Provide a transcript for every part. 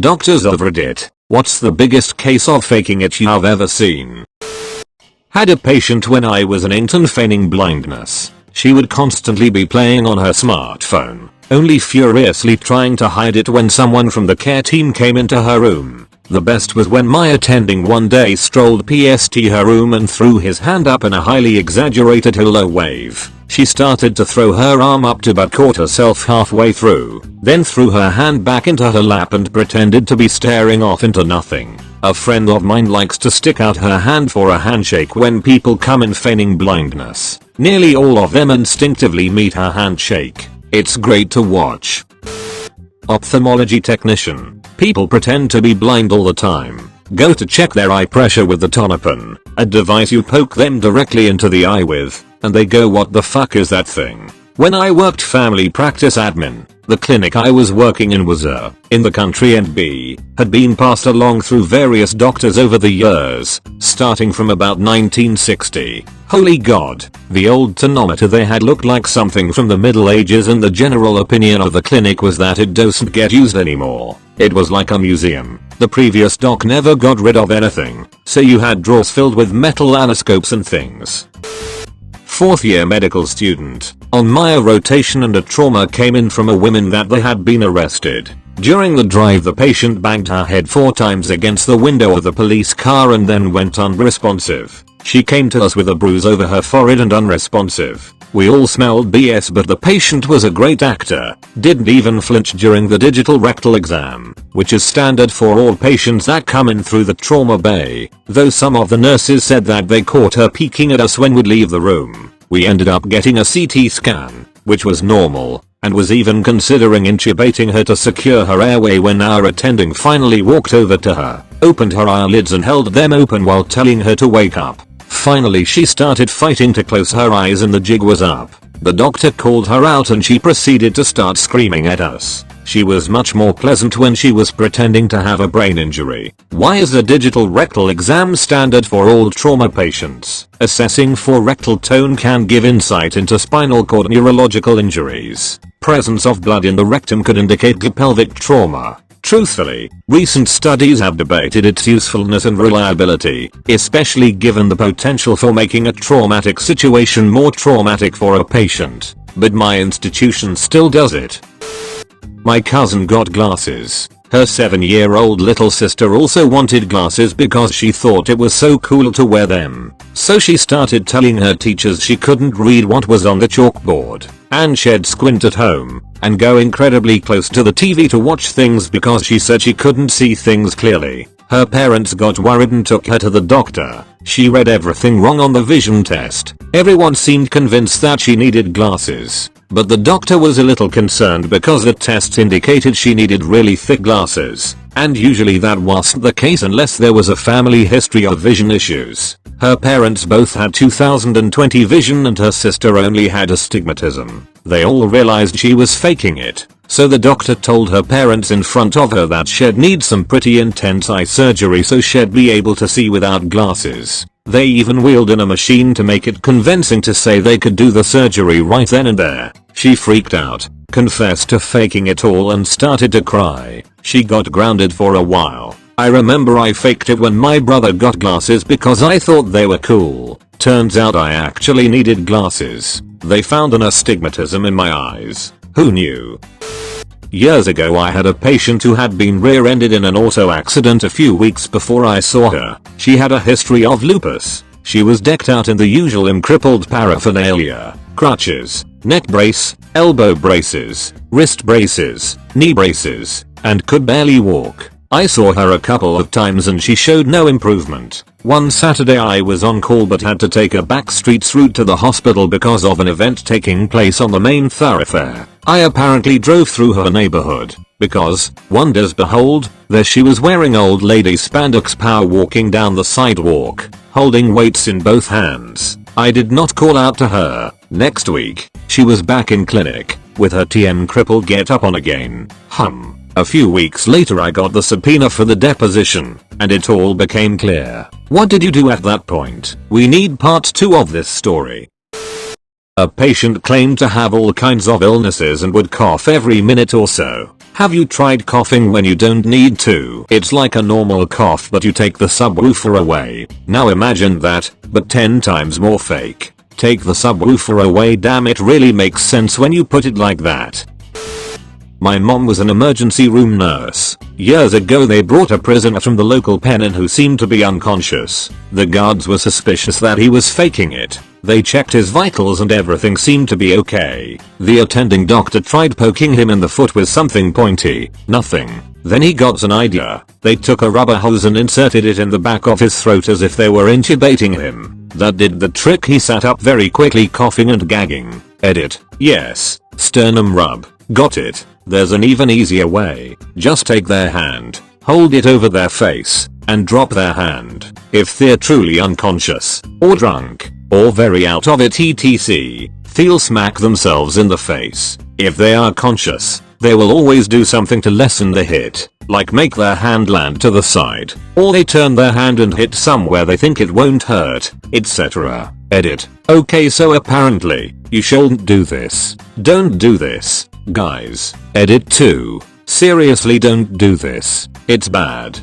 Doctors of Reddit, what's the biggest case of faking it you've ever seen? Had a patient when I was an intern feigning blindness. She would constantly be playing on her smartphone, only furiously trying to hide it when someone from the care team came into her room. The best was when my attending one day strolled past her room and threw his hand up in a highly exaggerated hello wave. She started to throw her arm up to but caught herself halfway through, then threw her hand back into her lap and pretended to be staring off into nothing. A friend of mine likes to stick out her hand for a handshake when people come in feigning blindness. Nearly all of them instinctively meet her handshake. It's great to watch. Ophthalmology technician. People pretend to be blind all the time. Go to check their eye pressure with the Tonopin, a device you poke them directly into the eye with, and they go, what the fuck is that thing? When I worked family practice admin, the clinic I was working in was in the country and had been passed along through various doctors over the years, starting from about 1960. Holy god, the old tonometer they had looked like something from the Middle Ages, and the general opinion of the clinic was that it doesn't get used anymore. It was like a museum. The previous doc never got rid of anything, so you had drawers filled with metal anoscopes and things. 4th year medical student. On my rotation and a trauma came in from a woman that they had been arrested. During the drive the patient banged her head 4 times against the window of the police car and then went unresponsive. She came to us with a bruise over her forehead and unresponsive. We all smelled BS, but the patient was a great actor. Didn't even flinch during the digital rectal exam, which is standard for all patients that come in through the trauma bay, though some of the nurses said that they caught her peeking at us when we'd leave the room. We ended up getting a CT scan, which was normal, and was even considering intubating her to secure her airway when our attending finally walked over to her, opened her eyelids and held them open while telling her to wake up. Finally she started fighting to close her eyes and the jig was up. The doctor called her out and she proceeded to start screaming at us. She was much more pleasant when she was pretending to have a brain injury. Why is a digital rectal exam standard for all trauma patients? Assessing for rectal tone can give insight into spinal cord neurological injuries. Presence of blood in the rectum could indicate pelvic trauma. Truthfully, recent studies have debated its usefulness and reliability, especially given the potential for making a traumatic situation more traumatic for a patient. But my institution still does it. My cousin got glasses. Her 7-year-old little sister also wanted glasses because she thought it was so cool to wear them. So she started telling her teachers she couldn't read what was on the chalkboard, and she'd squint at home, and go incredibly close to the TV to watch things because she said she couldn't see things clearly. Her parents got worried and took her to the doctor. She read everything wrong on the vision test. Everyone seemed convinced that she needed glasses, but the doctor was a little concerned because the tests indicated she needed really thick glasses, and usually that wasn't the case unless there was a family history of vision issues. Her parents both had 20/20 vision and her sister only had astigmatism. They all realized she was faking it, so the doctor told her parents in front of her that she'd need some pretty intense eye surgery so she'd be able to see without glasses. They even wheeled in a machine to make it convincing to say they could do the surgery right then and there. She freaked out, confessed to faking it all and started to cry. She got grounded for a while. I remember I faked it when my brother got glasses because I thought they were cool. Turns out I actually needed glasses. They found an astigmatism in my eyes. Who knew? Years ago I had a patient who had been rear-ended in an auto accident a few weeks before I saw her. She had a history of lupus. She was decked out in the usual crippled paraphernalia: crutches, neck brace, elbow braces, wrist braces, knee braces, and could barely walk. I saw her a couple of times and she showed no improvement. One Saturday I was on call but had to take a back streets route to the hospital because of an event taking place on the main thoroughfare. I apparently drove through her neighborhood, because, wonders behold, there she was wearing old lady spandex power walking down the sidewalk, holding weights in both hands. I did not call out to her. Next week, she was back in clinic, with her TM crippled get up on again. A few weeks later I got the subpoena for the deposition, and it all became clear. What did you do at that point? We need part 2 of this story. A patient claimed to have all kinds of illnesses and would cough every minute or so. Have you tried coughing when you don't need to? It's like a normal cough but you take the subwoofer away. Now imagine that, but 10 times more fake. Take the subwoofer away. Damn, it really makes sense when you put it like that. My mom was an emergency room nurse. Years ago they brought a prisoner from the local pen in who seemed to be unconscious. The guards were suspicious that he was faking it. They checked his vitals and everything seemed to be okay. The attending doctor tried poking him in the foot with something pointy. Nothing. Then he got an idea. They took a rubber hose and inserted it in the back of his throat as if they were intubating him. That did the trick. He sat up very quickly, coughing and gagging. Edit. Yes. Sternum rub. Got it. There's an even easier way. Just take their hand, hold it over their face, and drop their hand. If they're truly unconscious, or drunk, or very out of it etc., they'll smack themselves in the face. If they are conscious, they will always do something to lessen the hit, like make their hand land to the side, or they turn their hand and hit somewhere they think it won't hurt, etc. Edit. Okay, so apparently, you shouldn't do this. Don't do this, guys. Edit 2. Seriously, don't do this. It's bad.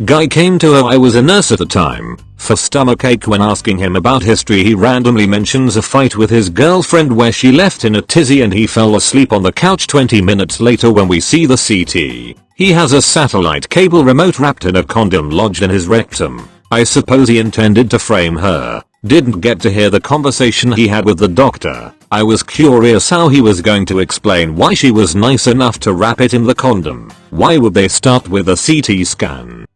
Guy came to her, I was a nurse at the time, for stomachache. When asking him about history, he randomly mentions a fight with his girlfriend where she left in a tizzy and he fell asleep on the couch. 20 minutes later when we see the CT, he has a satellite cable remote wrapped in a condom lodged in his rectum. I suppose he intended to frame her. Didn't get to hear the conversation he had with the doctor. I was curious how he was going to explain why she was nice enough to wrap it in the condom. Why would they start with a CT scan?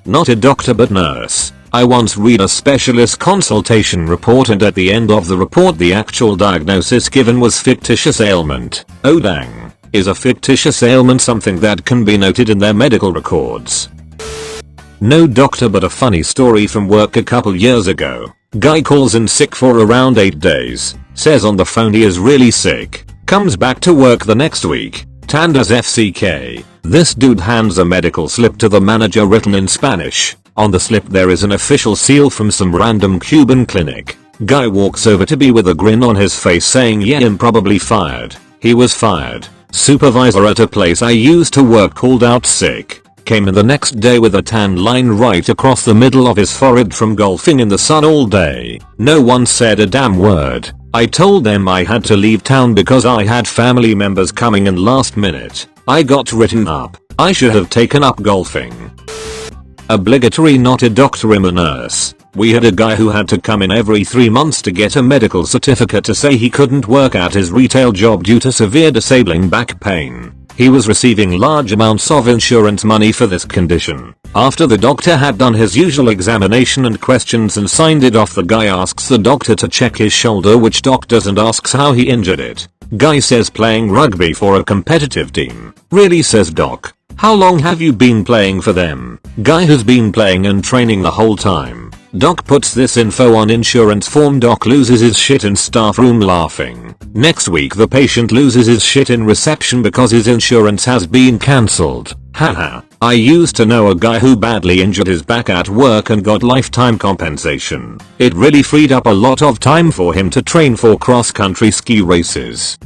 Not a doctor but nurse. I once read a specialist consultation report and at the end of the report the actual diagnosis given was fictitious ailment. Oh dang. Is a fictitious ailment something that can be noted in their medical records? No doctor but a funny story from work a couple years ago. Guy calls in sick for around 8 days. Says on the phone he is really sick. Comes back to work the next week. Tandas FCK. This dude hands a medical slip to the manager written in Spanish. On the slip there is an official seal from some random Cuban clinic. Guy walks over to be with a grin on his face saying yeah, I'm probably fired. He was fired. Supervisor at a place I used to work called out sick. Came in the next day with a tan line right across the middle of his forehead from golfing in the sun all day. No one said a damn word. I told them I had to leave town because I had family members coming in last minute. I got written up. I should have taken up golfing. Obligatory, not a doctor, I'm a nurse. We had a guy who had to come in every 3 months to get a medical certificate to say he couldn't work at his retail job due to severe disabling back pain. He was receiving large amounts of insurance money for this condition. After the doctor had done his usual examination and questions and signed it off, the guy asks the doctor to check his shoulder, which doc does, and asks how he injured it. Guy says playing rugby for a competitive team. Really, says doc. How long have you been playing for them? Guy has been playing and training the whole time. Doc puts this info on insurance form. Doc loses his shit in staff room laughing. Next week the patient loses his shit in reception because his insurance has been cancelled. Haha. I used to know a guy who badly injured his back at work and got lifetime compensation. It really freed up a lot of time for him to train for cross-country ski races.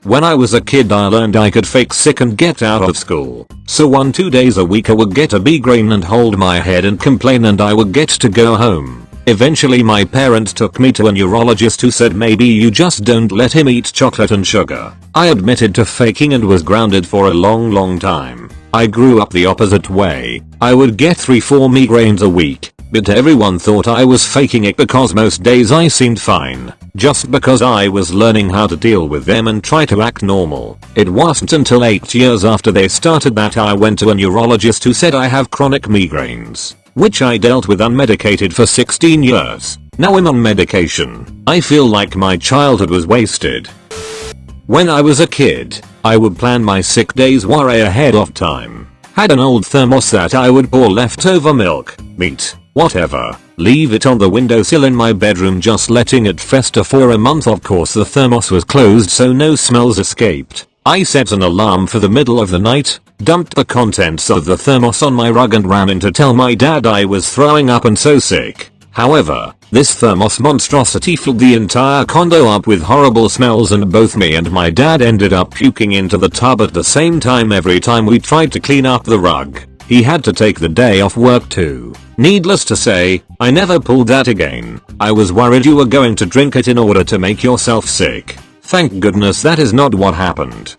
When I was a kid I learned I could fake sick and get out of school. So 1-2 days a week I would get a migraine and hold my head and complain and I would get to go home. Eventually my parents took me to a neurologist who said maybe you just don't let him eat chocolate and sugar. I admitted to faking and was grounded for a long time. I grew up the opposite way. I would get 3-4 migraines a week. But everyone thought I was faking it because most days I seemed fine. Just because I was learning how to deal with them and try to act normal. It wasn't until 8 years after they started that I went to a neurologist who said I have chronic migraines, which I dealt with unmedicated for 16 years. Now I'm on medication. I feel like my childhood was wasted. When I was a kid, I would plan my sick days way ahead of time. Had an old thermos that I would pour leftover milk, meat, whatever, leave it on the windowsill in my bedroom just letting it fester for a month. Of course the thermos was closed so no smells escaped. I set an alarm for the middle of the night, dumped the contents of the thermos on my rug and ran in to tell my dad I was throwing up and so sick. However, This thermos monstrosity filled the entire condo up with horrible smells, and both me and my dad ended up puking into the tub at the same time every time we tried to clean up the rug. He had to take the day off work too. Needless to say, I never pulled that again. I was worried you were going to drink it in order to make yourself sick. Thank goodness that is not what happened.